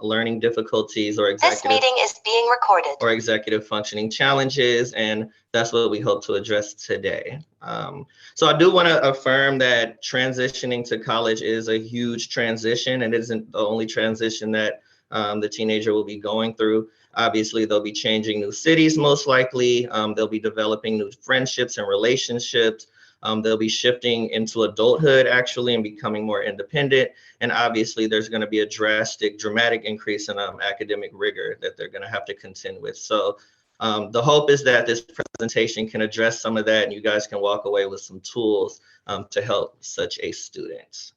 learning difficulties or This meeting is being recorded. executive functioning challenges, and that's what we hope to address today. So I do want to affirm that transitioning to college is a huge transition, and it isn't the only transition that the teenager will be going through. Obviously, they'll be changing new cities most likely. They'll be developing new friendships and relationships. They'll be shifting into adulthood actually and becoming more independent. And obviously there's going to be a dramatic increase in academic rigor that they're going to have to contend with. So the hope is that this presentation can address some of that and you guys can walk away with some tools to help such a student.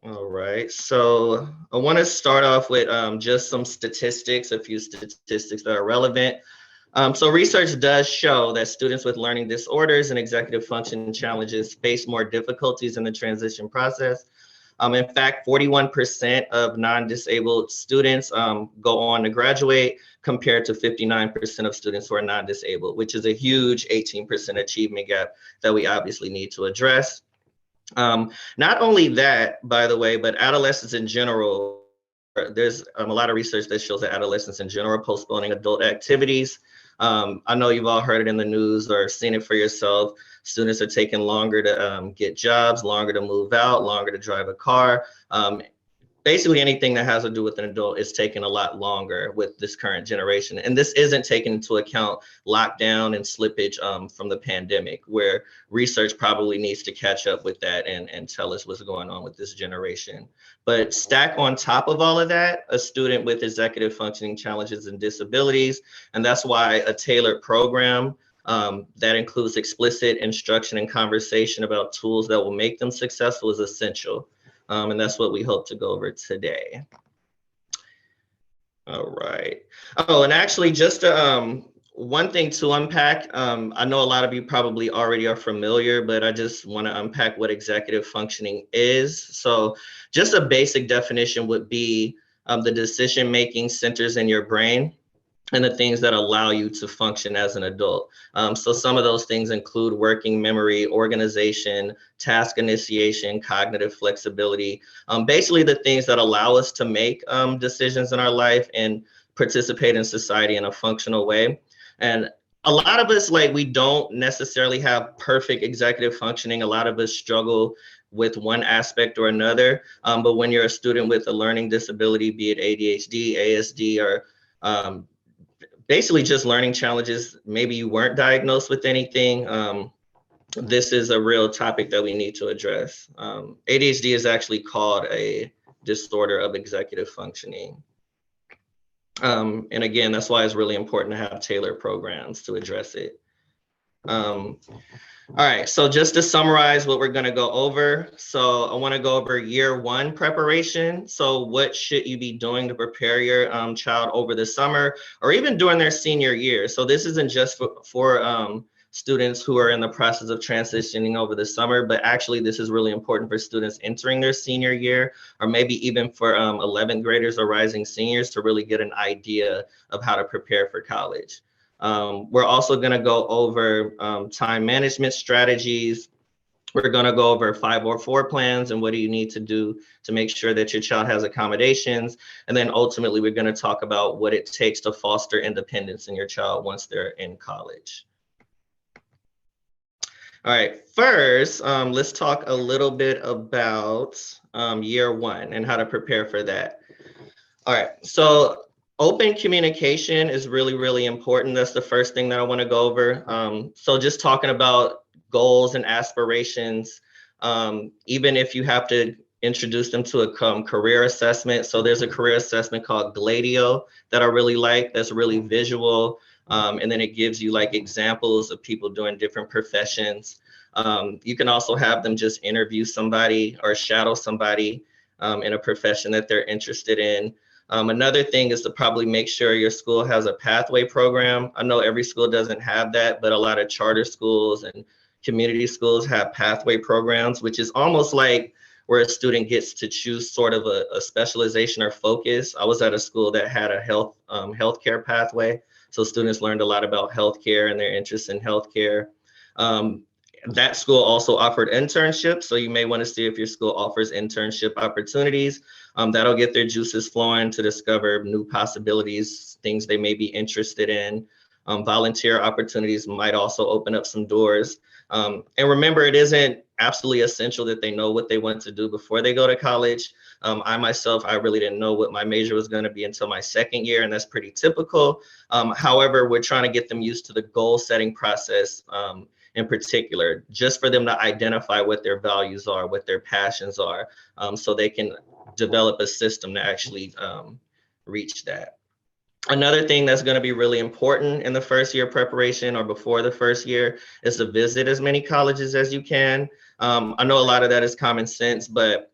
All right, so I want to start off with just some statistics, a few statistics that are relevant. So research does show that students with learning disorders and executive function challenges face more difficulties in the transition process. In fact, 41% of non-disabled students go on to graduate compared to 59% of students who are non-disabled, which is a huge 18% achievement gap that we obviously need to address. Not only that, by the way, but adolescents in general, there's a lot of research that shows that adolescents in general are postponing adult activities. I know you've all heard it in the news or seen it for yourself. Students are taking longer to get jobs, longer to move out, longer to drive a car. Basically anything that has to do with an adult is taking a lot longer with this current generation. And this isn't taking into account lockdown and slippage from the pandemic, where research probably needs to catch up with that and tell us what's going on with this generation. But stack on top of all of that, a student with executive functioning challenges and disabilities. And that's why a tailored program that includes explicit instruction and conversation about tools that will make them successful is essential. And that's what we hope to go over today. All right. Oh, and actually just one thing to unpack. I know a lot of you probably already are familiar, but I just want to unpack what executive functioning is. So just a basic definition would be the decision-making centers in your brain and the things that allow you to function as an adult. So some of those things include working memory, organization, task initiation, cognitive flexibility, basically the things that allow us to make decisions in our life and participate in society in a functional way. And a lot of us, we don't necessarily have perfect executive functioning. A lot of us struggle with one aspect or another. But when you're a student with a learning disability, be it ADHD, ASD, or basically just learning challenges, maybe you weren't diagnosed with anything, this is a real topic that we need to address. ADHD is actually called a disorder of executive functioning. And again, that's why it's really important to have tailored programs to address it. All right, so just to summarize what we're going to go over. So I want to go over year one preparation. So what should you be doing to prepare your child over the summer or even during their senior year? So this isn't just for students who are in the process of transitioning over the summer, but actually this is really important for students entering their senior year, or maybe even for 11th graders or rising seniors to really get an idea of how to prepare for college. We're also going to go over time management strategies. We're going to go over 504 plans and what do you need to do to make sure that your child has accommodations. And then ultimately, we're going to talk about what it takes to foster independence in your child once they're in college. All right, first, let's talk a little bit about year one and how to prepare for that. All right, so open communication is really, really important. That's the first thing that I want to go over. So just talking about goals and aspirations, even if you have to introduce them to a career assessment. So there's a career assessment called Gladio that I really like, that's really visual. And then it gives you examples of people doing different professions. You can also have them just interview somebody or shadow somebody in a profession that they're interested in. Another thing is to probably make sure your school has a pathway program. I know every school doesn't have that, but a lot of charter schools and community schools have pathway programs, which is almost like where a student gets to choose sort of a specialization or focus. I was at a school that had a healthcare pathway. So students learned a lot about healthcare and their interest in healthcare. That school also offered internships. So you may want to see if your school offers internship opportunities. That'll get their juices flowing to discover new possibilities, things they may be interested in. Volunteer opportunities might also open up some doors. And remember, it isn't absolutely essential that they know what they want to do before they go to college. I myself, I really didn't know what my major was going to be until my second year, and that's pretty typical. However, we're trying to get them used to the goal setting process in particular, just for them to identify what their values are, what their passions are, so they can develop a system to actually reach that. Another thing that's going to be really important in the first year preparation or before the first year is to visit as many colleges as you can. I know a lot of that is common sense, but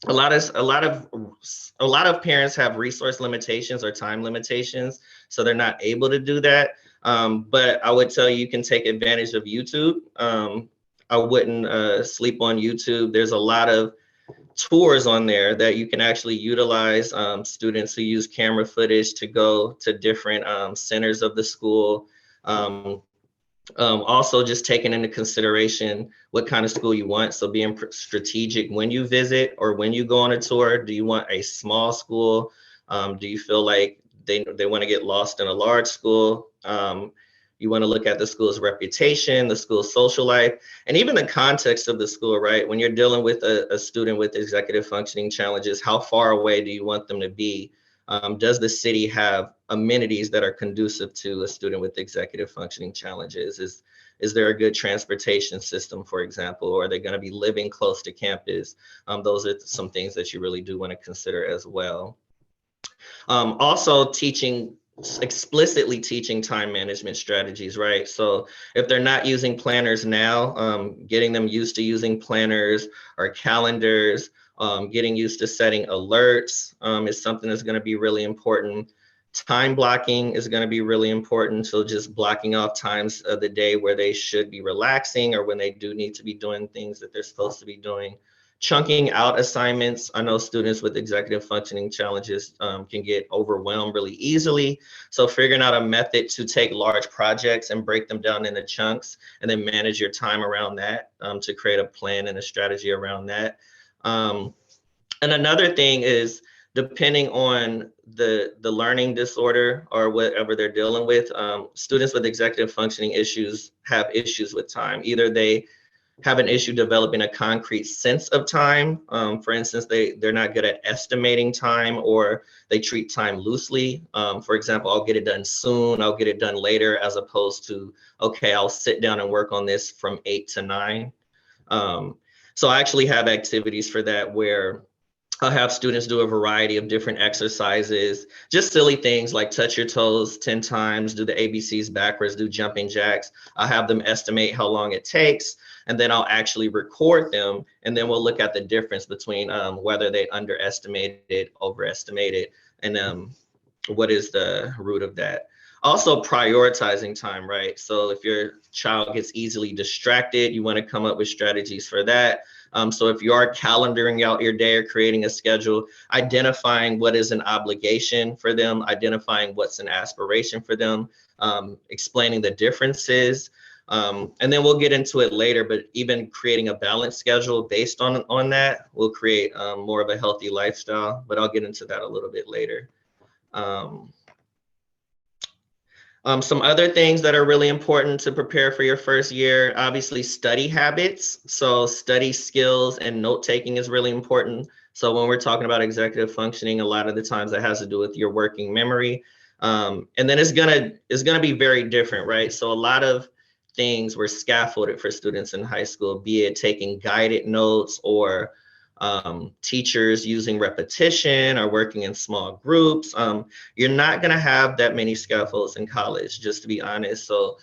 a lot of parents have resource limitations or time limitations, so they're not able to do that. But I would tell you, you can take advantage of YouTube. I wouldn't sleep on YouTube. There's a lot of tours on there that you can actually utilize. Students who use camera footage to go to different centers of the school. Also, just taking into consideration what kind of school you want. So being strategic when you visit or when you go on a tour. Do you want a small school? Do you feel like they want to get lost in a large school? You want to look at the school's reputation, the school's social life, and even the context of the school, right? When you're dealing with a student with executive functioning challenges, how far away do you want them to be? Does the city have amenities that are conducive to a student with executive functioning challenges? Is there a good transportation system, for example, or are they going to be living close to campus? Those are some things that you really do want to consider as well. Also, explicitly teaching time management strategies, right? So if they're not using planners now, getting them used to using planners or calendars, getting used to setting alerts is something that's going to be really important. Time blocking is going to be really important. So just blocking off times of the day where they should be relaxing or when they do need to be doing things that they're supposed to be doing. Chunking out assignments. I know students with executive functioning challenges can get overwhelmed really easily. So figuring out a method to take large projects and break them down into chunks and then manage your time around that to create a plan and a strategy around that. And another thing is, depending on the learning disorder or whatever they're dealing with, students with executive functioning issues have issues with time. Either they have an issue developing a concrete sense of time. For instance, they're not good at estimating time, or they treat time loosely. For example, I'll get it done soon, I'll get it done later, as opposed to, okay, I'll sit down and work on this from 8 to 9. So I actually have activities for that where I'll have students do a variety of different exercises, just silly things like touch your toes 10 times, do the ABCs backwards, do jumping jacks. I'll have them estimate how long it takes, and then I'll actually record them, and then we'll look at the difference between whether they underestimated, overestimated, and what is the root of that. Also prioritizing time, right? So if your child gets easily distracted, you want to come up with strategies for that. So if you are calendaring out your day or creating a schedule, identifying what is an obligation for them, identifying what's an aspiration for them, explaining the differences. And then we'll get into it later, but even creating a balanced schedule based on that will create more of a healthy lifestyle, but I'll get into that a little bit later. Some other things that are really important to prepare for your first year, obviously study habits. So study skills and note taking is really important. So when we're talking about executive functioning, a lot of the times that has to do with your working memory. And then it's gonna be very different, right? So a lot of things were scaffolded for students in high school, be it taking guided notes or teachers using repetition or working in small groups. You're not going to have that many scaffolds in college, just to be honest. So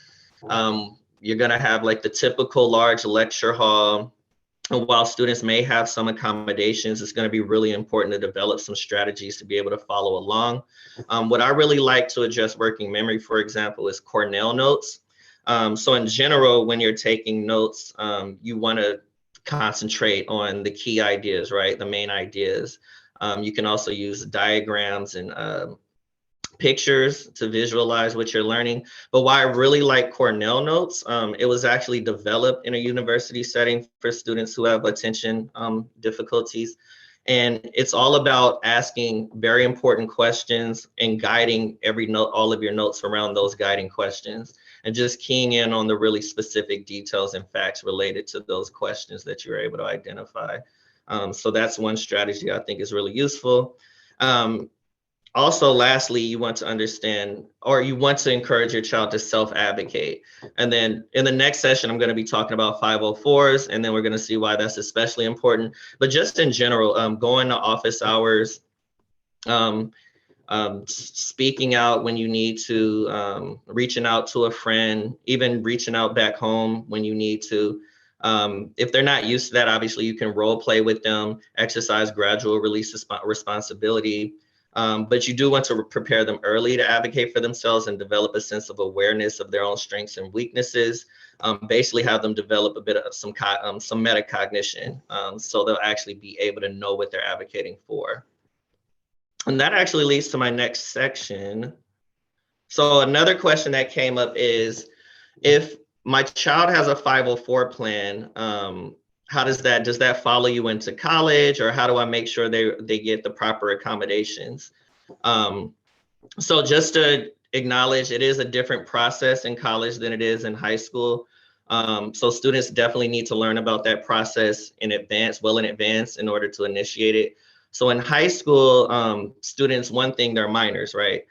you're going to have like the typical large lecture hall. And while students may have some accommodations, it's going to be really important to develop some strategies to be able to follow along. What I really like to address working memory, for example, is Cornell notes. So in general, when you're taking notes, you want to concentrate on the key ideas, right? The main ideas. You can also use diagrams and pictures to visualize what you're learning. But why I really like Cornell notes, it was actually developed in a university setting for students who have attention difficulties. And it's all about asking very important questions and guiding every note, all of your notes around those guiding questions, and just keying in on the really specific details and facts related to those questions that you're able to identify. So that's one strategy I think is really useful. Also, lastly, you want to understand, or you want to encourage your child to self-advocate. And then in the next session, I'm going to be talking about 504s, and then we're going to see why that's especially important. But just in general, going to office hours, speaking out when you need to, reaching out to a friend, even reaching out back home when you need to. If they're not used to that, obviously you can role play with them, exercise gradual release responsibility. But you do want to prepare them early to advocate for themselves and develop a sense of awareness of their own strengths and weaknesses. Basically have them develop a bit of some metacognition, so they'll actually be able to know what they're advocating for. And that actually leads to my next section. So another question that came up is, if my child has a 504 plan, how does that follow you into college, or how do I make sure they get the proper accommodations? So just to acknowledge, it is a different process in college than it is in high school. So students definitely need to learn about that process in advance, well in advance, in order to initiate it. So in high school, students, one thing, they're minors, right?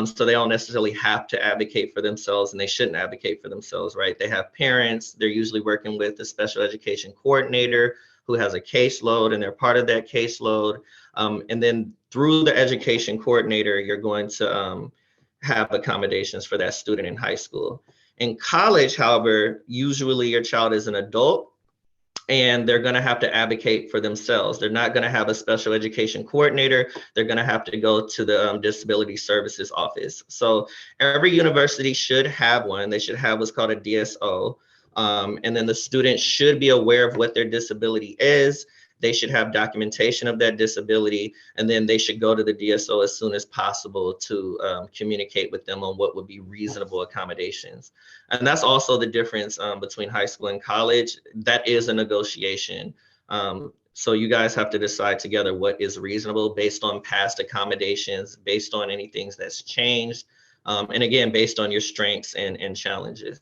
So they don't necessarily have to advocate for themselves, and they shouldn't advocate for themselves, right? They have parents. They're usually working with a special education coordinator who has a caseload, and they're part of that caseload. And then through the education coordinator, you're going to have accommodations for that student in high school. In college, however, usually your child is an adult, and they're going to have to advocate for themselves. They're not going to have a special education coordinator. They're going to have to go to the disability services office. So every university should have one. They should have what's called a DSO. And then the student should be aware of what their disability is. They should have documentation of that disability, and then they should go to the DSO as soon as possible to communicate with them on what would be reasonable accommodations. And that's also the difference between high school and college. That is a negotiation. So you guys have to decide together what is reasonable based on past accommodations, based on anything that's changed, and again, based on your strengths and challenges.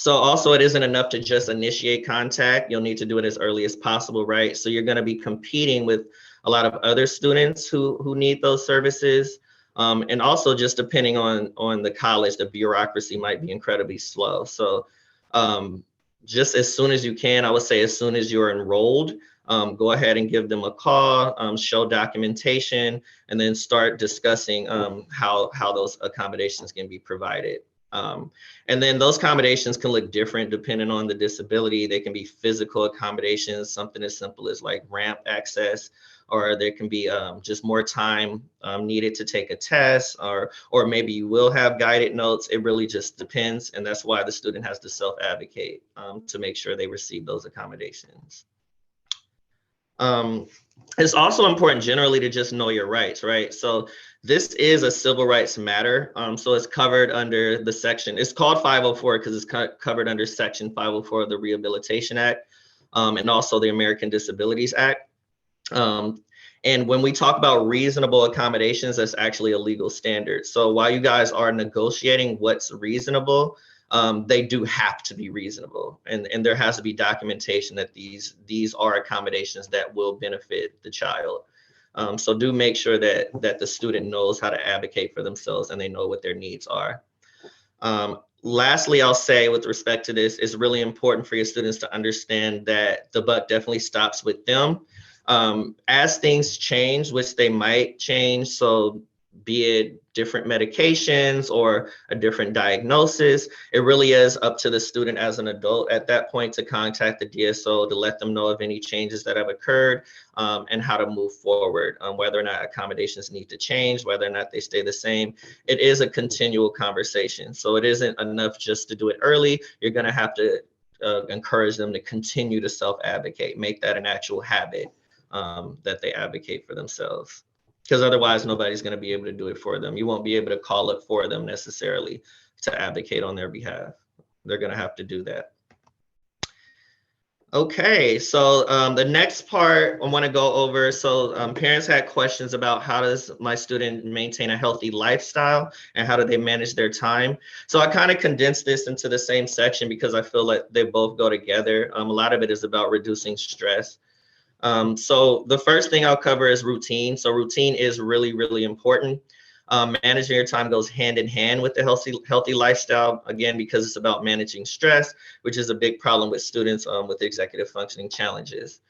So also, it isn't enough to just initiate contact. You'll need to do it as early as possible, right? So you're going to be competing with a lot of other students who need those services. And also, just depending on the college, the bureaucracy might be incredibly slow. So just as soon as you can, I would say as soon as you're enrolled, go ahead and give them a call, show documentation, and then start discussing how those accommodations can be provided. And then those accommodations can look different depending on the disability. They can be physical accommodations, something as simple as like ramp access, or there can be just more time needed to take a test, or maybe you will have guided notes. It really just depends. And that's why the student has to self-advocate to make sure they receive those accommodations. It's also important generally to just know your rights, right? So this is a civil rights matter. So it's covered under the section, it's called 504 because it's covered under section 504 of the Rehabilitation Act, and also the American Disabilities Act. And when we talk about reasonable accommodations, that's actually a legal standard. So while you guys are negotiating what's reasonable, they do have to be reasonable, and there has to be documentation that these are accommodations that will benefit the child. So do make sure that the student knows how to advocate for themselves and they know what their needs are. Lastly, I'll say with respect to this, it's really important for your students to understand that the buck definitely stops with them. As things change, which they might change, so be it different medications or a different diagnosis, it really is up to the student as an adult at that point to contact the DSO to let them know of any changes that have occurred, and how to move forward, whether or not accommodations need to change, whether or not they stay the same. It is a continual conversation. So it isn't enough just to do it early. You're going to have to encourage them to continue to self-advocate, make that an actual habit, that they advocate for themselves. Because otherwise, nobody's going to be able to do it for them. You won't be able to call it for them necessarily to advocate on their behalf. They're going to have to do that. Okay, so the next part I want to go over. So parents had questions about how does my student maintain a healthy lifestyle and how do they manage their time. So I kind of condensed this into the same section because I feel like they both go together. A lot of it is about reducing stress. So the first thing I'll cover is routine. So routine is really, really important. Managing your time goes hand in hand with the healthy lifestyle, again, because it's about managing stress, which is a big problem with students with executive functioning challenges.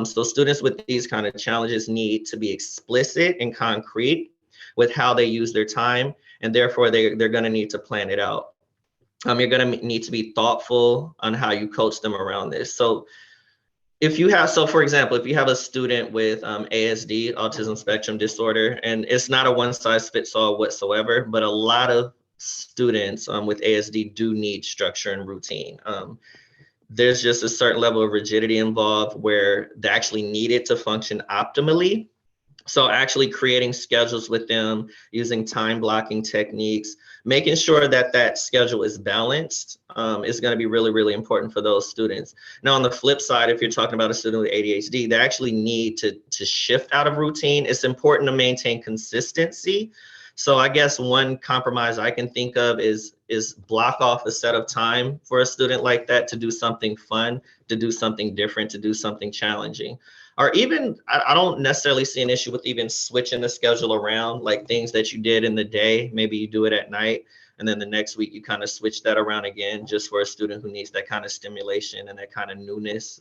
So students with these kind of challenges need to be explicit and concrete with how they use their time, and therefore they're going to need to plan it out. You're going to need to be thoughtful on how you coach them around this. So if you have, so for example, if you have a student with ASD, autism spectrum disorder, and it's not a one size fits all whatsoever, but a lot of students with ASD do need structure and routine. There's just a certain level of rigidity involved where they actually need it to function optimally. So actually creating schedules with them, using time blocking techniques, making sure that that schedule is balanced is going to be really, really important for those students. Now, on the flip side, if you're talking about a student with ADHD, they actually need to shift out of routine. It's important to maintain consistency. So I guess one compromise I can think of is block off a set of time for a student like that to do something fun, to do something different, to do something challenging. Or even, I don't necessarily see an issue with even switching the schedule around, like things that you did in the day, maybe you do it at night, and then the next week you kind of switch that around again, just for a student who needs that kind of stimulation and that kind of newness.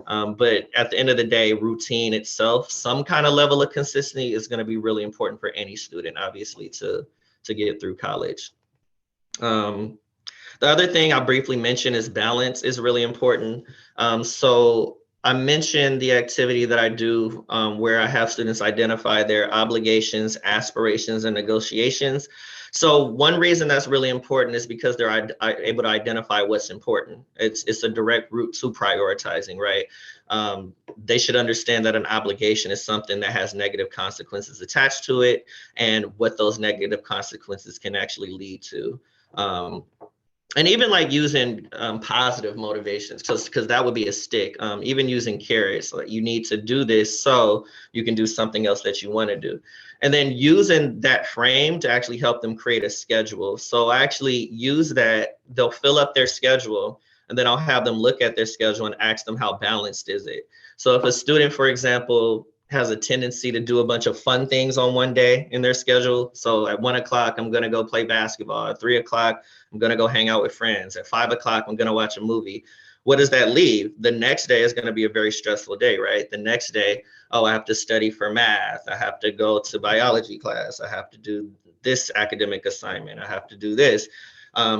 But at the end of the day, routine itself, some kind of level of consistency is going to be really important for any student, obviously, to get through college. The other thing I'll briefly mention is balance is really important. So I mentioned the activity that I do where I have students identify their obligations, aspirations, and negotiations. So one reason that's really important is because they're able to identify what's important. It's a direct route to prioritizing, right? They should understand that an obligation is something that has negative consequences attached to it and what those negative consequences can actually lead to. Um, and even like using positive motivations, because that would be a stick. Even using carrots, like you need to do this so you can do something else that you want to do, and then using that frame to actually help them create a schedule. So I actually use that. They'll fill up their schedule, and then I'll have them look at their schedule and ask them how balanced is it. So if a student, for example, has a tendency to do a bunch of fun things on one day in their schedule. So at 1 o'clock, I'm going to go play basketball. At 3 o'clock, I'm going to go hang out with friends. At 5 o'clock, I'm going to watch a movie. What does that leave? The next day is going to be a very stressful day, right? The next day, oh, I have to study for math. I have to go to biology class. I have to do this academic assignment. I have to do this.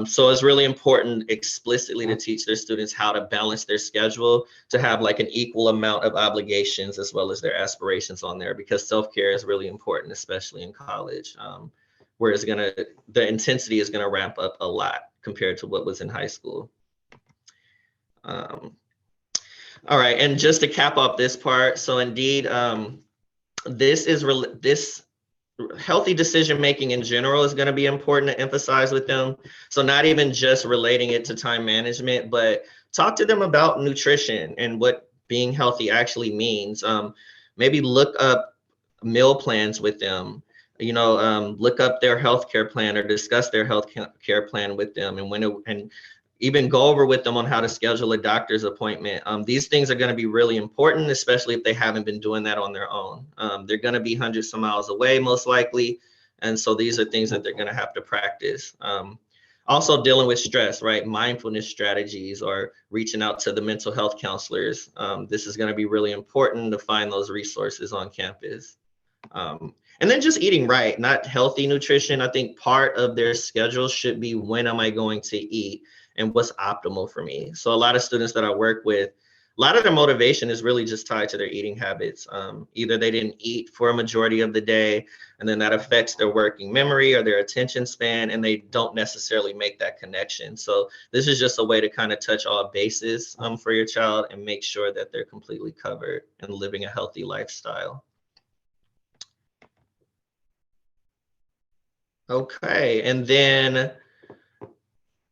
So it's really important explicitly to teach their students how to balance their schedule to have like an equal amount of obligations as well as their aspirations on there, because self-care is really important, especially in college, where the intensity is gonna ramp up a lot compared to what was in high school. All right, and just to cap off this part, so indeed, this healthy decision making in general is going to be important to emphasize with them. So not even just relating it to time management, but talk to them about nutrition and what being healthy actually means. Maybe look up meal plans with them. Look up their healthcare plan or discuss their healthcare plan with them, and even go over with them on how to schedule a doctor's appointment. These things are going to be really important, especially if they haven't been doing that on their own. They're going to be hundreds of miles away, most likely. And so these are things that they're going to have to practice. Also dealing with stress, right? Mindfulness strategies or reaching out to the mental health counselors. This is going to be really important to find those resources on campus. And then just eating right, not healthy nutrition. I think part of their schedule should be when am I going to eat and what's optimal for me. So a lot of students that I work with, a lot of their motivation is really just tied to their eating habits. Either they didn't eat for a majority of the day, and then that affects their working memory or their attention span, and they don't necessarily make that connection. So this is just a way to kind of touch all bases for your child and make sure that they're completely covered and living a healthy lifestyle. Okay, and then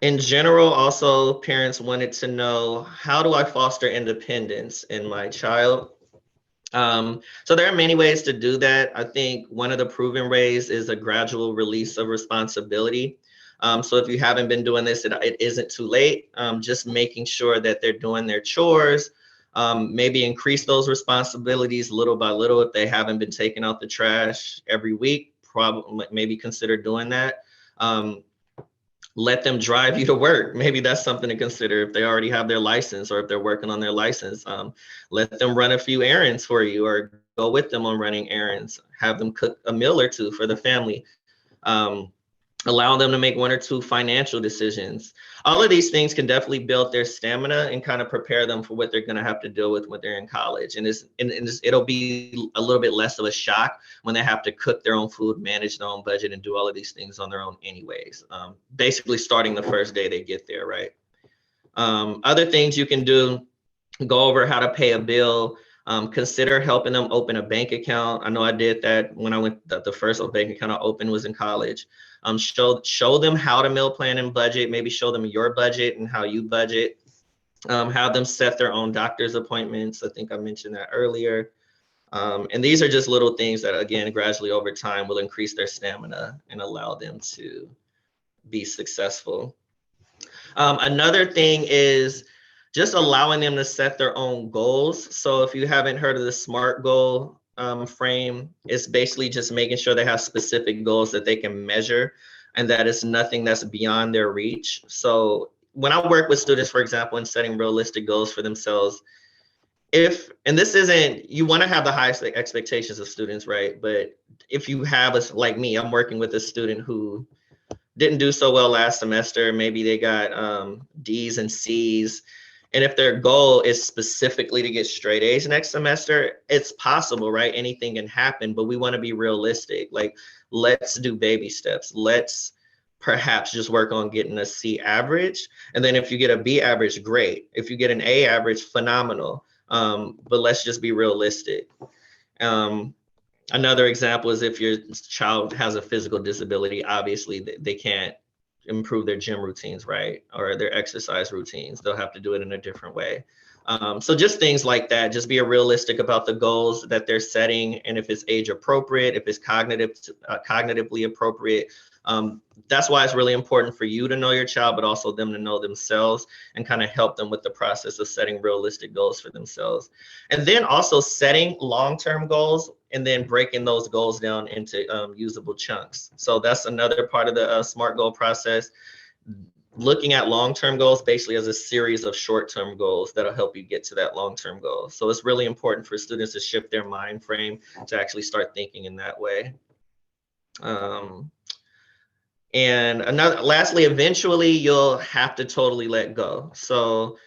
In general, also parents wanted to know, how do I foster independence in my child? So there are many ways to do that. I think one of the proven ways is a gradual release of responsibility. So if you haven't been doing this, it isn't too late. Just making sure that they're doing their chores, maybe increase those responsibilities little by little. If they haven't been taking out the trash every week, probably maybe consider doing that. Let them drive you to work. Maybe that's something to consider if they already have their license or if they're working on their license. Let them run a few errands for you or go with them on running errands. Have them cook a meal or two for the family. Um, Allow them to make one or two financial decisions. All of these things can definitely build their stamina and kind of prepare them for what they're going to have to deal with when they're in college. And it'll be a little bit less of a shock when they have to cook their own food, manage their own budget, and do all of these things on their own anyways. Basically starting the first day they get there, right? Other things you can do: go over how to pay a bill. Consider helping them open a bank account. I know I did that when I went. The first bank account I opened was in college. Show them how to meal plan and budget. Maybe show them your budget and how you budget. Have them set their own doctor's appointments. I think I mentioned that earlier. And these are just little things that, again, gradually over time will increase their stamina and allow them to be successful. Another thing is just allowing them to set their own goals. So if you haven't heard of the SMART goal frame, it's basically just making sure they have specific goals that they can measure and that it's nothing that's beyond their reach. So when I work with students, for example, in setting realistic goals for themselves, and this isn't, you want to have the highest expectations of students, right? But if you have like me, I'm working with a student who didn't do so well last semester. Maybe they got D's and C's. And if their goal is specifically to get straight A's next semester, it's possible, right? Anything can happen, but we want to be realistic. Like, let's do baby steps. Let's perhaps just work on getting a C average. And then if you get a B average, great. If you get an A average, phenomenal. But let's just be realistic. Another example is if your child has a physical disability, obviously they can't improve their gym routines, right? Or their exercise routines. They'll have to do it in a different way. So just things like that, just be realistic about the goals that they're setting, and if it's age appropriate, if it's cognitively appropriate. That's why it's really important for you to know your child, but also them to know themselves and kind of help them with the process of setting realistic goals for themselves. And then also setting long-term goals and then breaking those goals down into usable chunks. So that's another part of the SMART goal process. Looking at long-term goals basically as a series of short-term goals that'll help you get to that long-term goal. So it's really important for students to shift their mind frame to actually start thinking in that way. And lastly, eventually you'll have to totally let go. So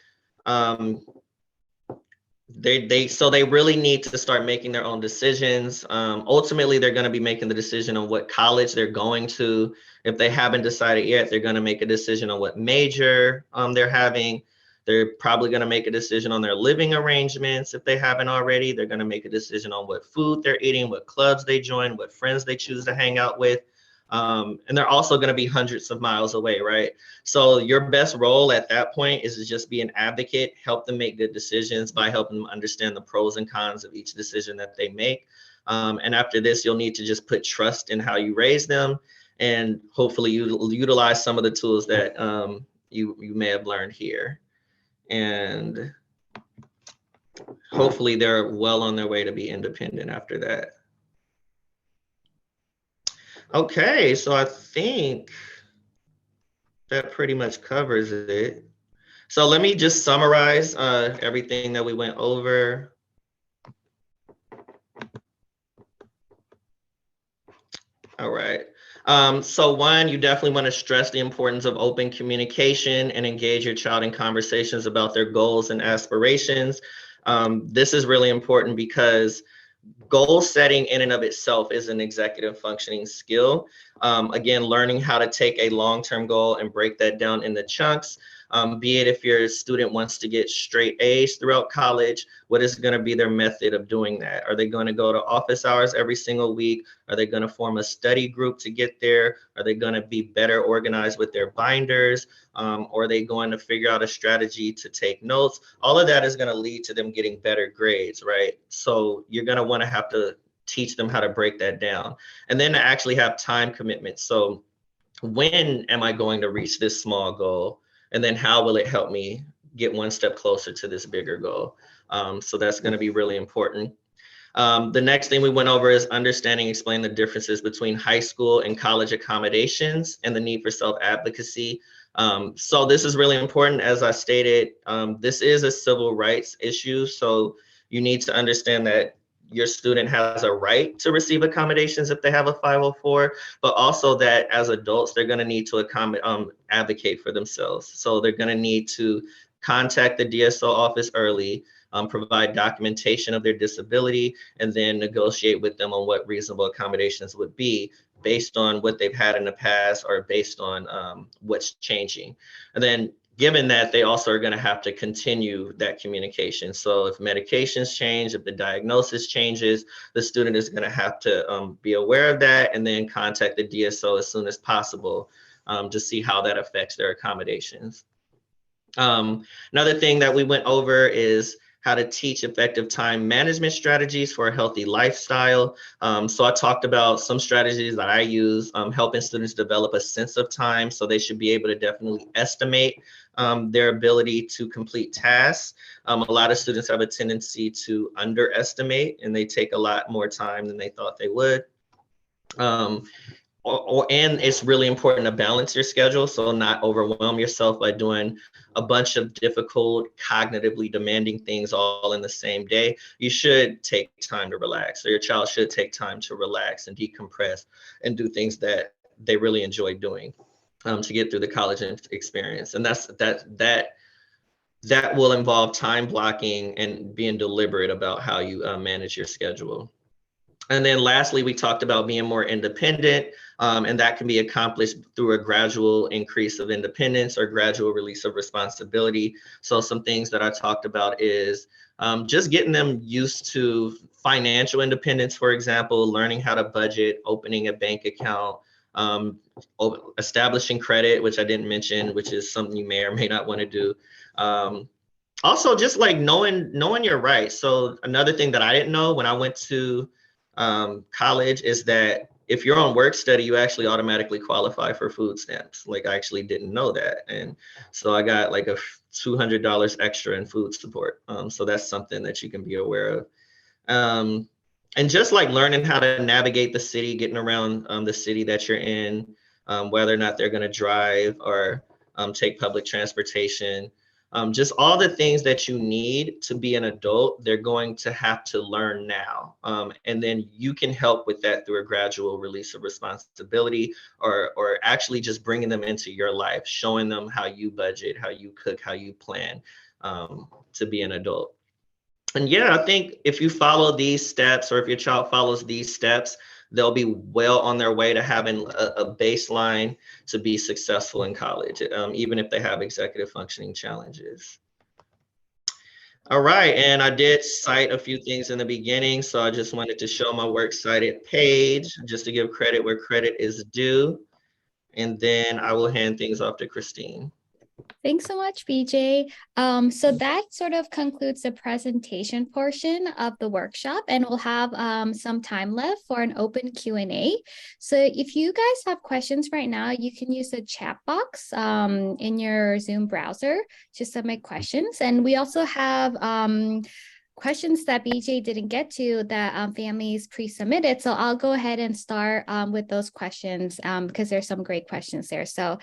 they really need to start making their own decisions. Ultimately, they're going to be making the decision on what college they're going to. If they haven't decided yet, they're going to make a decision on what major they're having. They're probably going to make a decision on their living arrangements. If they haven't already, they're going to make a decision on what food they're eating, what clubs they join, what friends they choose to hang out with. And they're also going to be hundreds of miles away, right? So your best role at that point is to just be an advocate, help them make good decisions by helping them understand the pros and cons of each decision that they make. And after this, you'll need to just put trust in how you raise them, and hopefully you utilize some of the tools that you may have learned here. And hopefully they're well on their way to be independent after that. Okay, so I think that pretty much covers it. So let me just summarize everything that we went over. All right. So one, you definitely want to stress the importance of open communication and engage your child in conversations about their goals and aspirations. This is really important because goal setting in and of itself is an executive functioning skill. Again, learning how to take a long-term goal and break that down into chunks Be it if your student wants to get straight A's throughout college, what is going to be their method of doing that? Are they going to go to office hours every single week? Are they going to form a study group to get there? Are they going to be better organized with their binders? Or are they going to figure out a strategy to take notes? All of that is going to lead to them getting better grades, right? So you're going to want to have to teach them how to break that down, and then to actually have time commitments. So when am I going to reach this small goal? And then how will it help me get one step closer to this bigger goal? So that's going to be really important. The next thing we went over is understanding, explain the differences between high school and college accommodations and the need for self-advocacy. So this is really important. As I stated, this is a civil rights issue. So you need to understand that your student has a right to receive accommodations if they have a 504, but also that as adults, they're going to need to advocate for themselves. So they're going to need to contact the DSO office early, provide documentation of their disability, and then negotiate with them on what reasonable accommodations would be based on what they've had in the past or based on what's changing. And then given that, they also are going to have to continue that communication. So if medications change, if the diagnosis changes, the student is going to have to be aware of that and then contact the DSO as soon as possible to see how that affects their accommodations. Another thing that we went over is how to teach effective time management strategies for a healthy lifestyle. So I talked about some strategies that I use, helping students develop a sense of time. So they should be able to definitely estimate their ability to complete tasks. A lot of students have a tendency to underestimate, and they take a lot more time than they thought they would. And it's really important to balance your schedule, so not overwhelm yourself by doing a bunch of difficult, cognitively demanding things all in the same day. You should take time to relax, or your child should take time to relax and decompress and do things that they really enjoy doing to get through the college experience. And that will involve time blocking and being deliberate about how you manage your schedule. And then lastly, we talked about being more independent, and that can be accomplished through a gradual increase of independence or gradual release of responsibility. So some things that I talked about is just getting them used to financial independence, for example, learning how to budget, opening a bank account, establishing credit, which I didn't mention, which is something you may or may not want to do. Also, just like knowing your rights. So another thing that I didn't know when I went to college is that if you're on work study, you actually automatically qualify for food stamps. Like I actually didn't know that. And so I got like a $200 extra in food support. So that's something that you can be aware of. And just like learning how to navigate the city, getting around the city that you're in, whether or not they're going to drive or take public transportation. Just all the things that you need to be an adult, they're going to have to learn now. And then you can help with that through a gradual release of responsibility, or actually just bringing them into your life, showing them how you budget, how you cook, how you plan to be an adult. And yeah, I think if you follow these steps, or if your child follows these steps, they'll be well on their way to having a baseline to be successful in college, even if they have executive functioning challenges. All right, and I did cite a few things in the beginning, so I just wanted to show my works cited page, just to give credit where credit is due. And then I will hand things off to Christine. Thanks so much, BJ. So that sort of concludes the presentation portion of the workshop, and we'll have some time left for an open Q&A. So if you guys have questions right now, you can use the chat box in your Zoom browser to submit questions. And we also have questions that BJ didn't get to that families pre-submitted. So I'll go ahead and start with those questions because there's some great questions there. So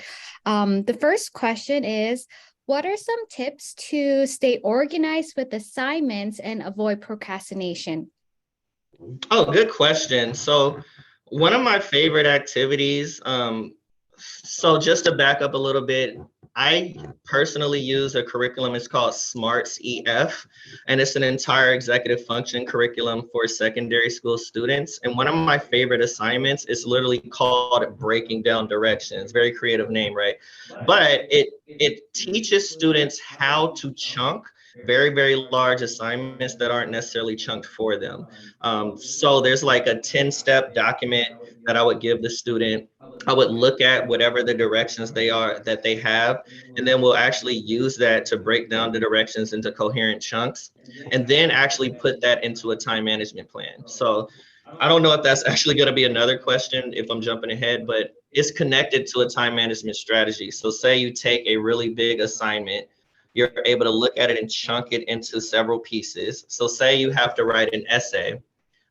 the first question is, what are some tips to stay organized with assignments and avoid procrastination? Oh, good question. So one of my favorite activities, so just to back up a little bit, I personally use a curriculum. It's called SMARTS EF, and it's an entire executive function curriculum for secondary school students. And one of my favorite assignments is literally called Breaking Down Directions. Very creative name, right? But it teaches students how to chunk very, very large assignments that aren't necessarily chunked for them. So there's like a 10-step document that I would give the student. I would look at whatever the directions they are that they have, and then we'll actually use that to break down the directions into coherent chunks, and then actually put that into a time management plan. So I don't know if that's actually going to be another question if I'm jumping ahead, but it's connected to a time management strategy. So say you take a really big assignment, you're able to look at it and chunk it into several pieces. So say you have to write an essay.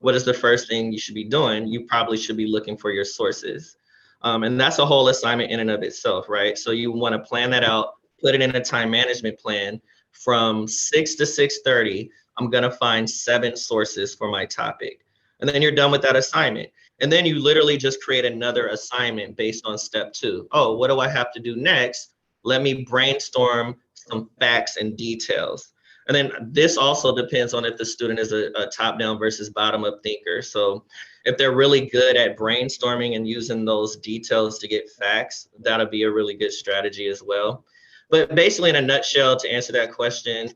What is the first thing you should be doing? You probably should be looking for your sources. And that's a whole assignment in and of itself, right? So you want to plan that out, put it in a time management plan. From 6 to 6:30, I'm going to find 7 sources for my topic. And then you're done with that assignment. And then you literally just create another assignment based on step 2. Oh, what do I have to do next? Let me brainstorm some facts and details. And then this also depends on if the student is a top-down versus bottom-up thinker. So if they're really good at brainstorming and using those details to get facts, that'll be a really good strategy as well. But basically, in a nutshell, to answer that question,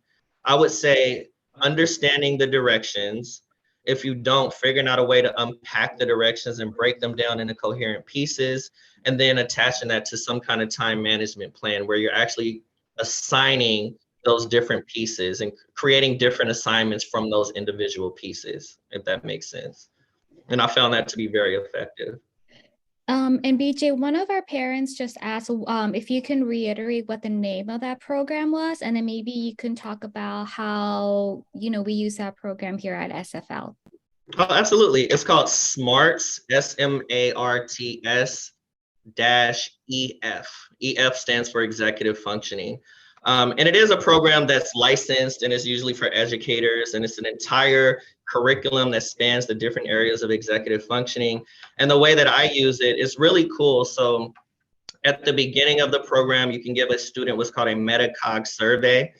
I would say understanding the directions. If you don't, figuring out a way to unpack the directions and break them down into coherent pieces, and then attaching that to some kind of time management plan where you're actually assigning those different pieces and creating different assignments from those individual pieces, if that makes sense. And I found that to be very effective. And BJ, one of our parents just asked if you can reiterate what the name of that program was, and then maybe you can talk about how, we use that program here at SFL. Oh, absolutely. It's called SMARTS, SMARTS -EF. EF stands for executive functioning. And it is a program that's licensed and is usually for educators, and it's an entire curriculum that spans the different areas of executive functioning. And the way that I use it is really cool. So at the beginning of the program, you can give a student what's called a metacog survey.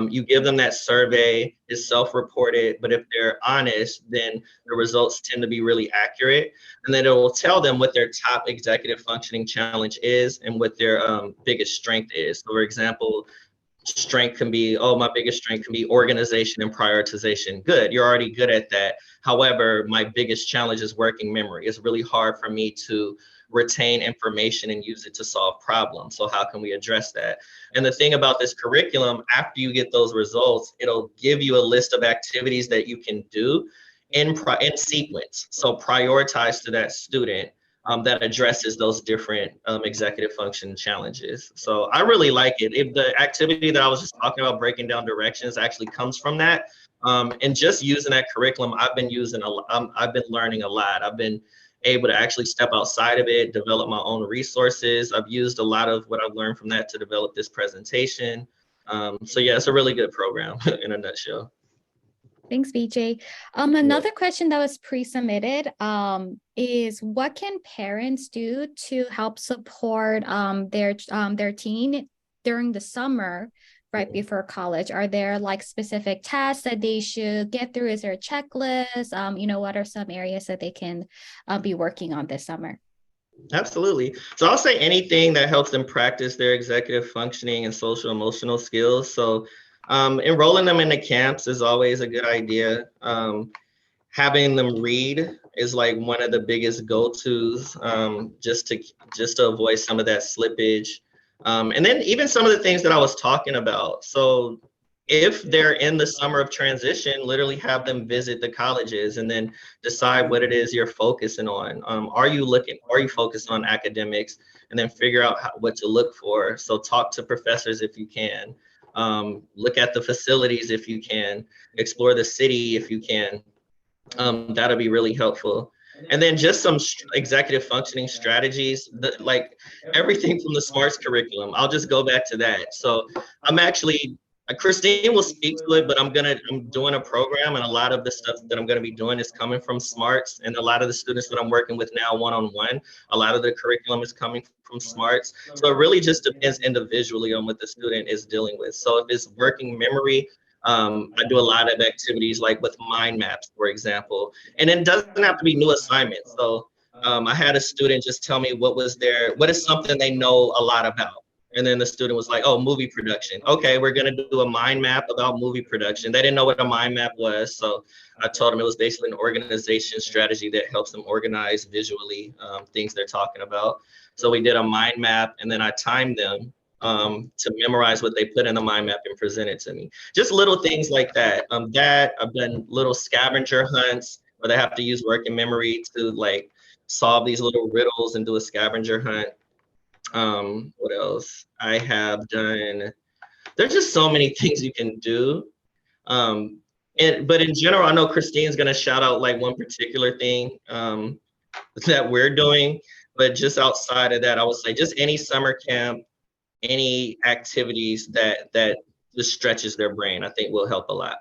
You give them that survey, it's self-reported, but if they're honest, then the results tend to be really accurate. And then it will tell them what their top executive functioning challenge is and what their biggest strength is. So for example, strength can be, oh, my biggest strength can be organization and prioritization. Good, you're already good at that. However, my biggest challenge is working memory. It's really hard for me to retain information and use it to solve problems. So how can we address that? And the thing about this curriculum, after you get those results, it'll give you a list of activities that you can do in sequence. So prioritize to that student that addresses those different executive function challenges. So I really like it. If the activity that I was just talking about, breaking down directions, actually comes from that. And just using that curriculum, I've been learning a lot. I've been able to actually step outside of it, develop my own resources. I've used a lot of what I've learned from that to develop this presentation. So yeah, it's a really good program in a nutshell. Thanks, BJ. Another question that was pre-submitted is what can parents do to help support their teen during the summer right before college? Are there like specific tasks that they should get through? Is there a checklist? What are some areas that they can be working on this summer? Absolutely. So I'll say anything that helps them practice their executive functioning and social emotional skills. So enrolling them into camps is always a good idea. Having them read is like one of the biggest go-tos, just to avoid some of that slippage. And then even some of the things that I was talking about. So if they're in the summer of transition, literally have them visit the colleges and then decide what it is you're focusing on. Are you focused on academics, and then figure out what to look for? So talk to professors if you can. Look at the facilities if you can. Explore the city if you can. That'll be really helpful. And then just some executive functioning strategies, like everything from the SMARTS curriculum. I'll just go back to that. So I'm actually Christine will speak to it, but I'm doing a program, and a lot of the stuff that I'm gonna be doing is coming from SMARTS, and a lot of the students that I'm working with now one-on-one, a lot of the curriculum is coming from SMARTS. So it really just depends individually on what the student is dealing with. So if it's working memory, I do a lot of activities like with mind maps, for example, and it doesn't have to be new assignments. So I had a student just tell me what is something they know a lot about. And then the student was like, oh, movie production. Okay, we're gonna do a mind map about movie production. They didn't know what a mind map was. So I told them it was basically an organization strategy that helps them organize visually things they're talking about. So we did a mind map, and then I timed them to memorize what they put in the mind map and present it to me. Just little things like that. I've done little scavenger hunts where they have to use working memory to like solve these little riddles and do a scavenger hunt. What else? I have done, there's just so many things you can do. But in general, I know Christine's gonna shout out like one particular thing that we're doing. But just outside of that, I would say just any summer camp, any activities that just stretches their brain, I think will help a lot.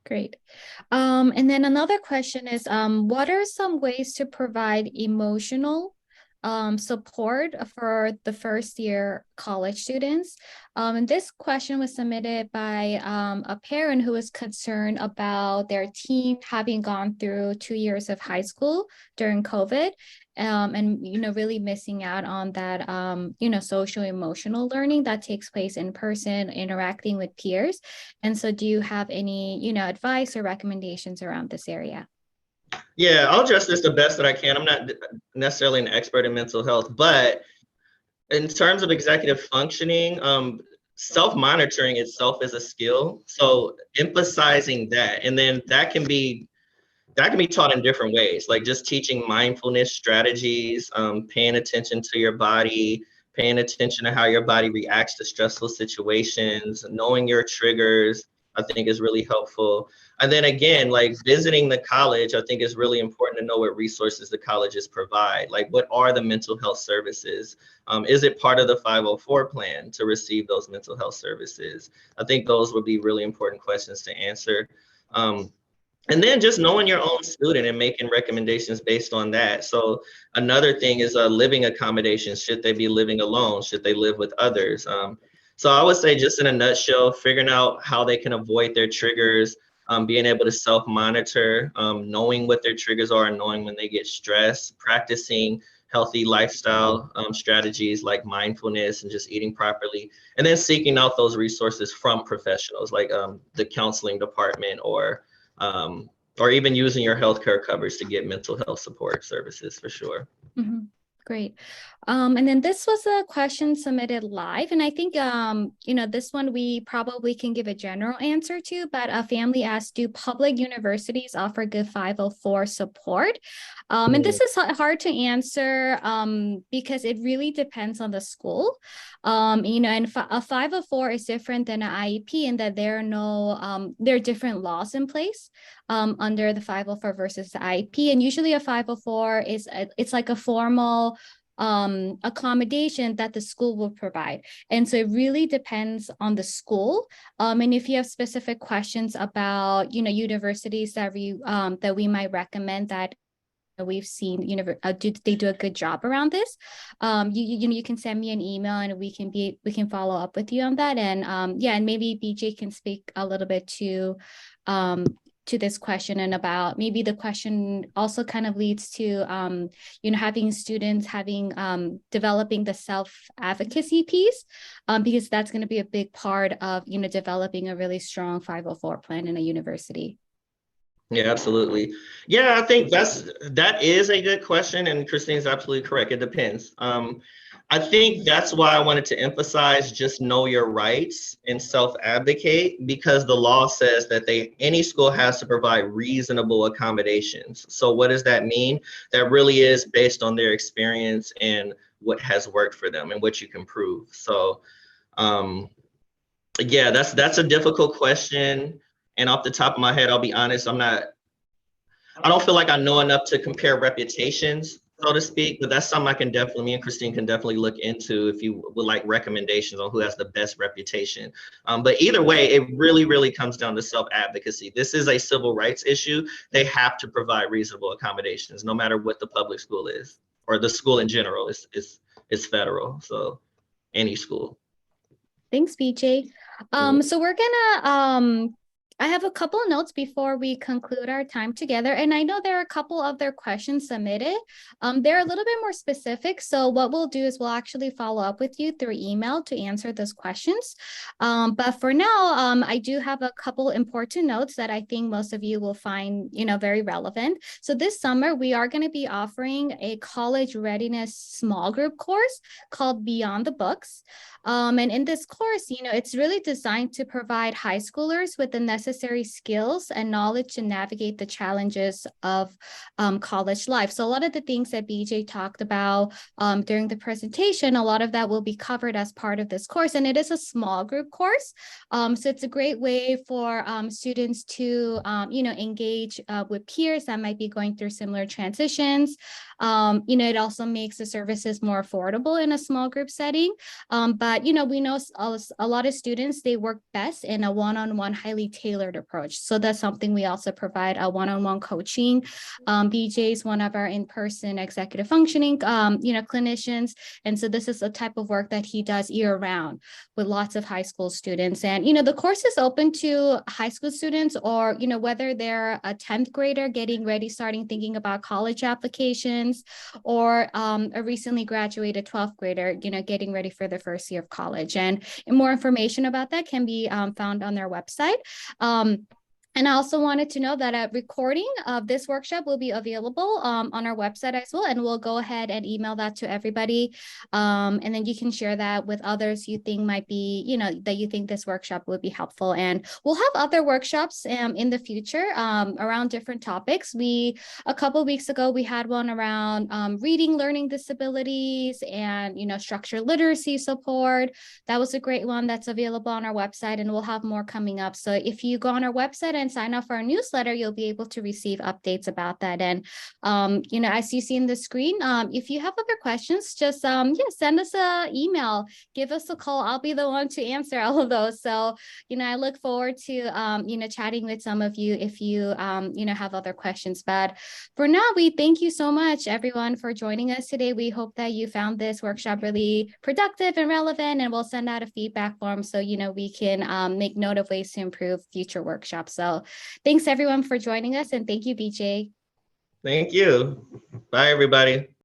Great. And then another question is, what are some ways to provide emotional support for the first year college students? And this question was submitted by a parent who was concerned about their teen having gone through 2 years of high school during COVID, and really missing out on that social emotional learning that takes place in person, interacting with peers. And so do you have any advice or recommendations around this area? Yeah, I'll address this the best that I can. I'm not necessarily an expert in mental health, but in terms of executive functioning, self-monitoring itself is a skill. So emphasizing that, and then that can be taught in different ways, like just teaching mindfulness strategies, paying attention to your body, paying attention to how your body reacts to stressful situations, knowing your triggers, I think is really helpful. And then again, like visiting the college, I think is really important to know what resources the colleges provide. Like, what are the mental health services? Is it part of the 504 plan to receive those mental health services? I think those would be really important questions to answer. And then just knowing your own student and making recommendations based on that. So another thing is living accommodations. Should they be living alone? Should they live with others? So I would say, just in a nutshell, figuring out how they can avoid their triggers, being able to self-monitor, knowing what their triggers are and knowing when they get stressed, practicing healthy lifestyle strategies like mindfulness and just eating properly, and then seeking out those resources from professionals like the counseling department, or even using your healthcare coverage to get mental health support services for sure. Mm-hmm. Great. And then this was a question submitted live, and I think this one we probably can give a general answer to, but a family asked, do public universities offer good 504 support? And this is hard to answer because it really depends on the school. And a 504 is different than an IEP in that there are different laws in place under the 504 versus the IEP. And usually a 504 it's like a formal accommodation that the school will provide. And so it really depends on the school. And if you have specific questions about, universities that we might recommend that we've seen, they do a good job around this. You can send me an email and we can follow up with you on that. And and maybe BJ can speak a little bit to this question, and about maybe the question also kind of leads to having students developing the self-advocacy piece, because that's going to be a big part of developing a really strong 504 plan in a university. Yeah, absolutely. Yeah, I think that is a good question, and Christine's absolutely correct. It depends. I think that's why I wanted to emphasize just know your rights and self-advocate, because the law says that any school has to provide reasonable accommodations. So what does that mean? That really is based on their experience and what has worked for them and what you can prove. So yeah, that's a difficult question. And off the top of my head, I'll be honest, I don't feel like I know enough to compare reputations so to speak, but that's something I can definitely, me and Christine can definitely look into if you would like recommendations on who has the best reputation. But either way, it really, really comes down to self-advocacy. This is a civil rights issue. They have to provide reasonable accommodations, no matter what the public school is, or the school in general is federal. So any school. Thanks, BJ. So we're gonna I have a couple of notes before we conclude our time together. And I know there are a couple of their questions submitted. They're a little bit more specific. So what we'll do is we'll actually follow up with you through email to answer those questions. But for now, I do have a couple important notes that I think most of you will find, very relevant. So this summer, we are going to be offering a college readiness small group course called Beyond the Books. And in this course, it's really designed to provide high schoolers with the necessary skills and knowledge to navigate the challenges of college life. So a lot of the things that BJ talked about during the presentation, a lot of that will be covered as part of this course. And it is a small group course. So it's a great way for students to, engage with peers that might be going through similar transitions. It also makes the services more affordable in a small group setting. But we know a lot of students, they work best in a one-on-one, highly tailored approach. So that's something we also provide a one-on-one coaching. BJ is one of our in-person executive functioning, clinicians. And so this is a type of work that he does year round with lots of high school students. And, the course is open to high school students or, whether they're a 10th grader getting ready, thinking about college applications, or a recently graduated 12th grader, getting ready for their first year of college. And more information about that can be found on their website. And I also wanted to know that a recording of this workshop will be available on our website as well. And we'll go ahead and email that to everybody. And then you can share that with others you think might be, that you think this workshop would be helpful. And we'll have other workshops in the future around different topics. A couple of weeks ago, we had one around reading, learning disabilities and, structured literacy support. That was a great one that's available on our website, and we'll have more coming up. So if you go on our website and sign up for our newsletter, you'll be able to receive updates about that. And, as you see in the screen, if you have other questions, just, send us an email, give us a call. I'll be the one to answer all of those. So, I look forward to, chatting with some of you if you, have other questions. But for now, we thank you so much, everyone, for joining us today. We hope that you found this workshop really productive and relevant, and we'll send out a feedback form so, we can make note of ways to improve future workshops. So thanks everyone for joining us, and thank you, BJ. Thank you. Bye, everybody.